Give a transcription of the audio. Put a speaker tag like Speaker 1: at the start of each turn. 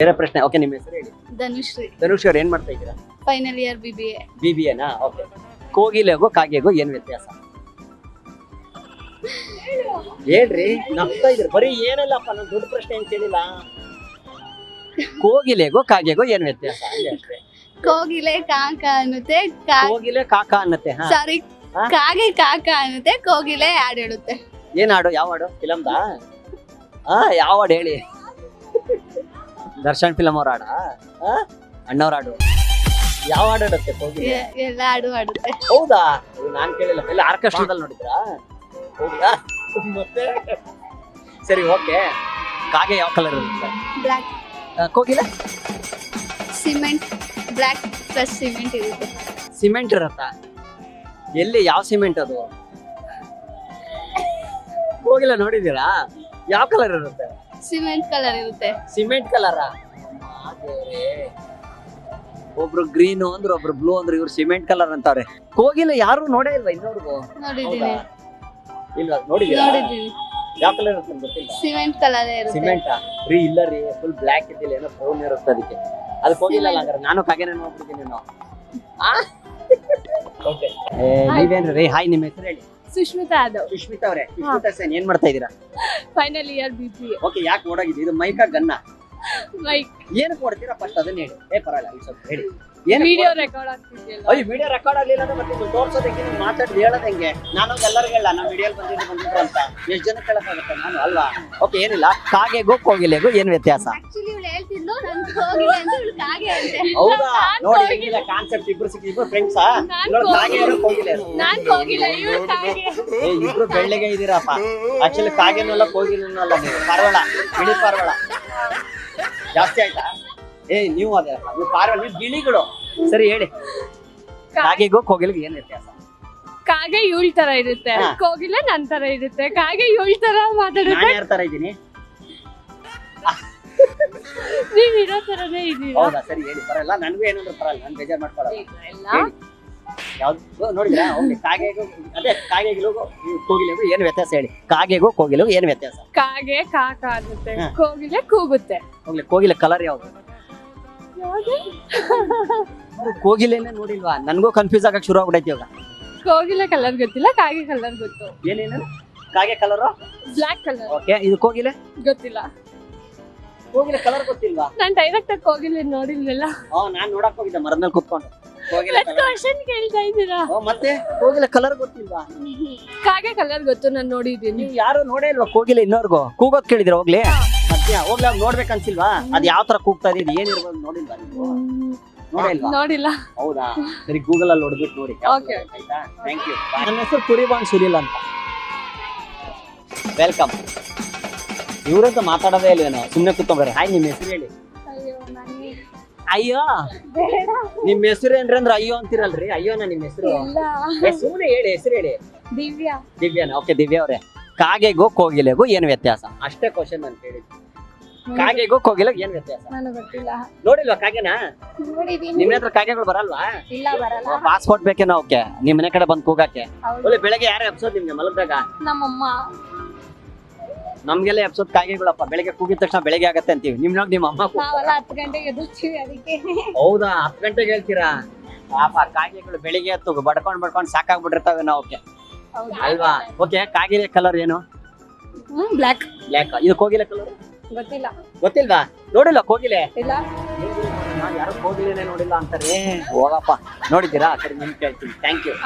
Speaker 1: ಬೇರೆ ಪ್ರಶ್ನೆ. ಓಕೆ, ನಿಮ್ಮ ಹೆಸರು ಹೇಳಿ.
Speaker 2: ಧನುಶ್ರೀ,
Speaker 1: ಧನುಷ್ ಅವ್ರು ಏನ್ ಮಾಡ್ತಾ ಇದ್ದೀರಾ?
Speaker 2: Final year BBA.
Speaker 1: BBA ನಾ? ಓಕೆ. ಕೋಗಿಲೆಗೂ ಕಾಗೆಗೂ ಏನ್ ವ್ಯತ್ಯಾಸ? ಹೇಳ್ರಿ, ನಗ್ತಾ ಇದ್ರಿ. ಬರೀ ಏನಲ್ಲಪ್ಪ, ನಾನು ದೊಡ್ಡ ಪ್ರಶ್ನೆ ಏನ್ ಕೇಳಿಲ್ಲ. ಕೋಗಿಲೆಗೂ ಕಾಗೆಗೂ ಏನ್ ವ್ಯತ್ಯಾಸ?
Speaker 2: ಕೋಗಿಲೆ ಕಾಕ ಅನ್ನುತ್ತೆ,
Speaker 1: ಕೋಗಿಲೆ ಕಾಕ ಅನ್ನತ್ತೆ.
Speaker 2: ಸಾರಿ, ಕಾಗೆ ಕಾಕ ಅನ್ನುತ್ತೆ, ಕೋಗಿಲೆ ಹಾಡು ಹೇಳುತ್ತೆ.
Speaker 1: ಏನ್ ಹಾಡು? ಯಾವ ಹಾಡು? ಫಿಲಮ್ದಾ? ಯಾವ ಹಾಡು ಹೇಳಿ? ದರ್ಶನ್ ಫಿಲಮ್ ಅವ್ರ ಹಾಡ? ಅಣ್ಣವ್ರ ಹಾಡು? ಯಾವ ಹಾಡು ಹಾಡುತ್ತೆ ಕೋಗಿಲೆ?
Speaker 2: ಎಲ್ಲ ಹಾಡು ಹಾಡುತ್ತೆ.
Speaker 1: ಹೌದಾ? ನಾನ್ ಕೇಳಿಲ್ಲ. ಎಲ್ಲ ಆರ್ಕೆಸ್ಟ್ರಾದಲ್ಲಿ ನೋಡಿದ್ರಾ? ಹೌದಾ? ಮತ್ತೆ ಸರಿ, ಓಕೆ. ಕಾಗೆ ಯಾವ ಕಲರ್ ಇರುತ್ತೆ?
Speaker 2: ಬ್ಲ್ಯಾಕ್.
Speaker 1: ಕೋಗಿಲೆ?
Speaker 2: ಸಿಮೆಂಟ್. ಬ್ಲ್ಯಾಕ್ ಪ್ಲಸ್ ಸಿಮೆಂಟ್ ಇರುತ್ತೆ.
Speaker 1: ಸಿಮೆಂಟ್ ಇರತ್ತಾ? ಎಲ್ಲಿ? ಯಾವ ಸಿಮೆಂಟ್ ಅದು? ಕೋಗಿಲೆ ನೋಡಿದೀರಾ? ಯಾವ ಕಲರ್ ಇರುತ್ತೆ?
Speaker 2: ಸಿಮೆಂಟ್ ಕಲರ್ ಇರುತ್ತೆ.
Speaker 1: Cement colour? ಒಬ್ರು ಗ್ರೀನ್ ಅಂದ್ರೆ ಒಬ್ರು ಬ್ಲೂ ಅಂದ್ರೆ ಇವ್ರು ಸಿಮೆಂಟ್ ಕಲರ್ ಅಂತವ್ರೆ. ಕೋಗಿಲೆ ಯಾರು ನೋಡೇ ಇಲ್ವಾ ಇನ್ನೋರ್ಗು?
Speaker 2: ನೋಡಿದೀನಿ.
Speaker 1: ಇಲ್ವಾ? ನೋಡಿದೀರಾ?
Speaker 2: ನೋಡಿದೀನಿ.
Speaker 1: ಯಾವ ಕಲರ್ ಇರುತ್ತೆ ಅಂತ ಗೊತ್ತಿಲ್ಲ.
Speaker 2: ಸಿಮೆಂಟ್ ಕಲರ್ ಇರುತ್ತೆ.
Speaker 1: ಸಿಮೆಂಟ್ ರೀ? ಇಲ್ಲ ರೀ, ಫುಲ್ ಬ್ಲ್ಯಾಕ್ ಇದ್ದಿಲ್ಲ, ಏನೋ ಬ್ರೌನ್ ಇರುತ್ತೆ ಅದಕ್ಕೆ. ಅದು ಕೋಗಿಲ್ಲ ಹಂಗಾರೆ. ನಾನು ಕಾಗೆನ ನೋಡ್ಬಿಟ್ಟಿದ್ದೀನಿ. ನೀವೇನ್ರಿ? ಹಾಯ್, ನಿಮ್ಮ ಹೆಸರು ಹೇಳಿ.
Speaker 2: ಸುಷ್ಮಿತಾ ಅದು.
Speaker 1: ಸುಷ್ಮಿತಾ ಅವರೇ, ಸುಷ್ಮಿತಾ ಸೇನ್ ಏನ್ ಮಾಡ್ತಾ ಇದ್ದೀರಾ?
Speaker 2: Final year BBA.
Speaker 1: ಓಕೆ, ಯಾಕೆ ನೋಡಾಗಿದೆ? ಇದು ಮೈಕಾ ಗನ್ನ?
Speaker 2: ಮೈಕ್.
Speaker 1: ಏನಕ್ಕೆ ಕೊಡ್ತೀರಾ ಫಸ್ಟ್ ಅದನ್ನ ಹೇಳಿ. ಪರವಾಗಿಲ್ಲ, ಸ್ವಲ್ಪ ಹೇಳಿ.
Speaker 2: ವಿಡಿಯೋ ರೆಕಾರ್ಡ್ ಆಗ್ತಿದೆಯಲ್ಲ.
Speaker 1: ಅಯ್ಯೋ, ವಿಡಿಯೋ ರೆಕಾರ್ಡ್ ಆಗ್ಲಿಲ್ಲ ಅಂದ್ರೆ ಮತ್ತೆ ನೀವು ತೋರ್ಸೋದಕ್ಕೆ ನೀವು ಮಾತಾಡಿ ಹೇಳೋದು ಹೆಂಗೆ? ನಾನು ಎಲ್ಲರಿಗೂ ಹೇಳ ನಮ್ಮ ವಿಡಿಯೋ ಬಂದಿದ್ರು ಅಂತ ಎಷ್ಟು ಜನ ಕೇಳಕ್ಕಾಗುತ್ತೆ? ನಾನು ಅಲ್ವಾ? ಓಕೆ, ಏನಿಲ್ಲ. ಕಾಗೆಗೂ ಕೋಗಿಲೆಗೂ ಏನ್ ವ್ಯತ್ಯಾಸ?
Speaker 2: ಆಕ್ಚುಲಿ ಇವಳು ಹೇಳ್ತಿದ್ಲು ನಾನು ಕೋಗಿಲೆ ಅಂತ, ಇವಳು ಕಾಗೆ ಅಂತೆ.
Speaker 1: ಹೌದಾ? ನೋಡಿ, ಹೆಂಗಿಲ್ಲ ಕಾನ್ಸೆಪ್ಟ್. ಇಬ್ರು ಕಾಗೆ ಕೋಗಿಲೆ.
Speaker 2: ನಾನ್ ಕೋಗಿಲೆ, ಇವಳು ಕಾಗೆ.
Speaker 1: ಇಬ್ರು ಬೆಳ್ಳಿಗೆ ಇದೀರಪ್ಪ. ಆಕ್ಚುಲಿ ಕಾಗೆನಲ್ಲ ಕೋಗಿಲೆನೂ ಅಲ್ಲ ನೀವು. ಪಾರವಾಳ, ಬಿಳಿ ಪಾರವಾಳ. ಜಾಸ್ತಿ ಆಯ್ತಾ? ನೀವು ಅದೇ ಪಾರವಾಳ, ನೀವು ಗಿಳಿಗಳು. ಸರಿ, ಹೇಳಿ. ಕಾಗೆಗೂ ಕೋಗಿಲೆಗೂ ಏನ್ ವ್ಯತ್ಯಾಸ?
Speaker 2: ಕಾಗೆ ಇವಳ ತರ ಇರುತ್ತೆ, ಕೋಗಿಲೆ ನನ್ ತರ ಇರುತ್ತೆ. ಕಾಗೆ ಇವಳ ತರ ಮಾತಾಡುತ್ತೆ,
Speaker 1: ನಾನು ಯಾರ ತರ ಇದ್ದೀನಿ?
Speaker 2: ನೀವ್ ಇರೋ ತರನೇ ಇದೀರಾ.
Speaker 1: ಹೌದಾ? ಸರಿ, ಹೇಳಿ. ಬರಲ್ಲ, ನನಗೂ ಏನಂದ್ರೆ ಬರಲ್ಲ, ನಾನು ಬೇಜಾರ್ ಮಾಡ್ಕೊಳಲ್ಲ. ಯಾವ್ದು ನೋಡಿದ್ರಾ? ಕಾಗೆಗೂ ಕಾಗೆಗೂ ಕೋಗಿಲೆಗೂ ಏನ್ ವ್ಯತ್ಯಾಸ ಹೇಳಿ? ಕಾಗೆಗೂ ಕೋಗಿಲೆಗೂ ಏನ್ ವ್ಯತ್ಯಾಸ?
Speaker 2: ಕಾಗೆ ಕಾಕ ಅನ್ನುತ್ತೆ, ಕೋಗಿಲೆ ಕೂಗುತ್ತೆ.
Speaker 1: ಕೋಗಿಲೆ ಕಲರ್ ಯಾವ್ದು? ಕೋಗಿಲೆನೇ ನೋಡಿಲ್ವಾ? ನನ್ಗೂ ಕನ್ಫ್ಯೂಸ್ ಆಗಕ್ ಶುರು ಆಗ್ಬಿಡೈತಿ ಇವಾಗ.
Speaker 2: ಕೋಗಿಲೆ ಕಲರ್ ಗೊತ್ತಿಲ್ಲ, ಕಾಗೆ ಕಲರ್ ಗೊತ್ತು.
Speaker 1: ಏನೇನು? ಕಾಗೆ ಕಲರ್
Speaker 2: ಬ್ಲಾಕ್ ಕಲರ್.
Speaker 1: ಓಕೆ, ಇದು ಕೋಗಿಲೆ
Speaker 2: ಗೊತ್ತಿಲ್ಲ.
Speaker 1: ಕೋಗಿಲೆ ಕಲರ್ ಗೊತ್ತಿಲ್ವಾ?
Speaker 2: ನಾನ್ ಡೈರೆಕ್ಟ್ ಆಗಿ ಕೋಗಿಲೆ ನೋಡಿಲ್ವಲ್ಲ.
Speaker 1: ನಾನ್ ನೋಡಕ್ ಹೋಗಿದ್ದೆ ಮರದ ಮೇಲೆ ಕುತ್ಕೊಂಡು. ಕೋಗಿಲೆ
Speaker 2: ಕ್ವಶನ್ ಕೇಳ್ತಾ ಇದ್ದೀರಾ?
Speaker 1: ಮತ್ತೆ ಕೋಗಿಲೆ ಕಲರ್ ಗೊತ್ತಿಲ್ವಾ?
Speaker 2: ಕಾಗೆ ಕಲರ್ ಗೊತ್ತು, ನಾನ್ ನೋಡಿದೀನಿ.
Speaker 1: ನೀವು ಯಾರು ನೋಡೇ ಇಲ್ವಾ ಕೋಗಿಲೆ ಇನ್ನೋರ್ಗು? ಕೂಗೋದ್ ಕೇಳಿದ್ರ? ಹೋಗ್ಲಿ ಹೋಗ್ಲಿ, ನೋಡ್ಬೇಕನ್ಸಿಲ್ವಾ? ಅದ್ ಯಾವ ತರ ಕೂಗ್ತಾ ಇದೆ, ಏನಿರ್ಬೋದು ನೋಡಿಲ್ವಾ ನೀವು? ನೋಡಿಲ್ವಾ?
Speaker 2: ನೋಡಿಲ್ಲ.
Speaker 1: ಹೌದಾ? ಸರಿ, ಗೂಗಲ್ ಅಲ್ಲಿ ನೋಡ್ಬಿಟ್ಟು ನೋಡಿ. ಆಯ್ತಾ? Thank you. ನನ್ನ ಹೆಸರು ಕುರಿಬಾನ್ ಸುನಿಲ್ ಅಂತ. ವೆಲ್ಕಮ್. ಇವ್ರಂತ ಮಾತಾಡೋದೇ ಇಲ್ವೇನೋ? ಸುಮ್ನೆ ಕೂತ್ಕೊಂಡ್ರೆ. ಹಾಯ್, ನಿಮ್ಮ ಹೆಸರು ಹೇಳಿ. ಅಯ್ಯೋ, ನಿಮ್ ಹೆಸರು ಏನ್ರಿ ಅಂದ್ರೆ ಅಯ್ಯೋ ಅಂತೀರಲ್ರಿ? ಅಯ್ಯೋನಾ ನಿಮ್ಮ ಹೆಸರು? ಸುಮ್ಮನೆ ಹೇಳಿ, ಹೆಸರು ಹೇಳಿ.
Speaker 2: ದಿವ್ಯಾ.
Speaker 1: ದಿವ್ಯಾನ? ಓಕೆ, ದಿವ್ಯಾ ಅವ್ರೆ, ಕಾಗೆಗೂ ಕೋಗಿಲೆಗೂ ಏನ್ ವ್ಯತ್ಯಾಸ? ಅಷ್ಟೇ ಕ್ವಶನ್ ಅಂತ ಹೇಳಿದ್ವಿ. ಕಾಗೆಗೂ ಕೋಗಿಲೆಗೂ ಏನ್ ವ್ಯತ್ಯಾಸ?
Speaker 2: ನನಗೆ ಗೊತ್ತಿಲ್ಲ.
Speaker 1: ನೋಡಿಲ್ವಾ ಕಾಗೆನ?
Speaker 2: ನೋಡಿದೀನಿ.
Speaker 1: ನಿಮ್ ಹತ್ರ ಕಾಗೆಗಳು ಬರಲ್ವಾ?
Speaker 2: ಇಲ್ಲ, ಬರಲ್ಲ.
Speaker 1: ಪಾಸ್ಪೋರ್ಟ್ ಬೇಕೇನೋ ಓಕೆ ನಿಮ್ ಮನೆ ಕಡೆ ಬಂದ್ ಕೂಗಾಕೆ?
Speaker 2: ಹೌದು.
Speaker 1: ಬೆಳಗ್ಗೆ ಯಾರು ಎಬ್ಸೋದ್ ನಿಮ್ಗೆ ಮಲಗ್ದಾಗ?
Speaker 2: ನಮ್ಮಮ್ಮ.
Speaker 1: ನಮ್ಗೆಲ್ಲ ಎಬ್ಸೋದ್ ಕಾಗೆಗಳಪ್ಪ. ಬೆಳಗ್ಗೆ ಕೂಗಿದ ತಕ್ಷಣ ಬೆಳಗ್ಗೆ ಆಗತ್ತೆ ಅಂತೀವಿ. ನಿಮ್ಮ ಅಮ್ಮ
Speaker 2: ನಾವೆಲ್ಲ 10 ಗಂಟೆಗೆ ಎದ್ದಿರ್ತೀವಿ, ಅದಕ್ಕೆ.
Speaker 1: ಹೌದಾ? 10 ಗಂಟೆಗೆ ಹೇಳ್ತೀರಾ? ಪಾಪ, ಕಾಗೆಗಳು ಬೆಳಿಗ್ಗೆ ಎತ್ತು ಬಡ್ಕೊಂಡ್ ಸಾಕಾಗ್ಬಿಟ್ಟಿರ್ತಾವೆ ನಾವು. ಓಕೆ ಅಲ್ವಾ? ಓಕೆ, ಕಾಗೆಲೆ ಕಲರ್ ಏನು?
Speaker 2: ಬ್ಲಾಕ್.
Speaker 1: ಬ್ಲಾಕ್. ಇದು ಕೋಗಿಲೆ ಕಲರ್
Speaker 2: ಗೊತ್ತಿಲ್ಲ.
Speaker 1: ಗೊತ್ತಿಲ್ವಾ? ನೋಡಿಲ್ಲ ಕೋಗಿಲೆ?
Speaker 2: ಇಲ್ಲ.
Speaker 1: ಯಾರು ಕೋಗಿಲೆನೇ ನೋಡಿಲ್ಲ ಅಂತಾರೆ. ಹೋಗಪ್ಪ, ನೋಡಿದ್ದೀರಾ? ಸರಿ, ನಿಮ್ಗೆ ಕೇಳ್ತೀನಿ. Thank you.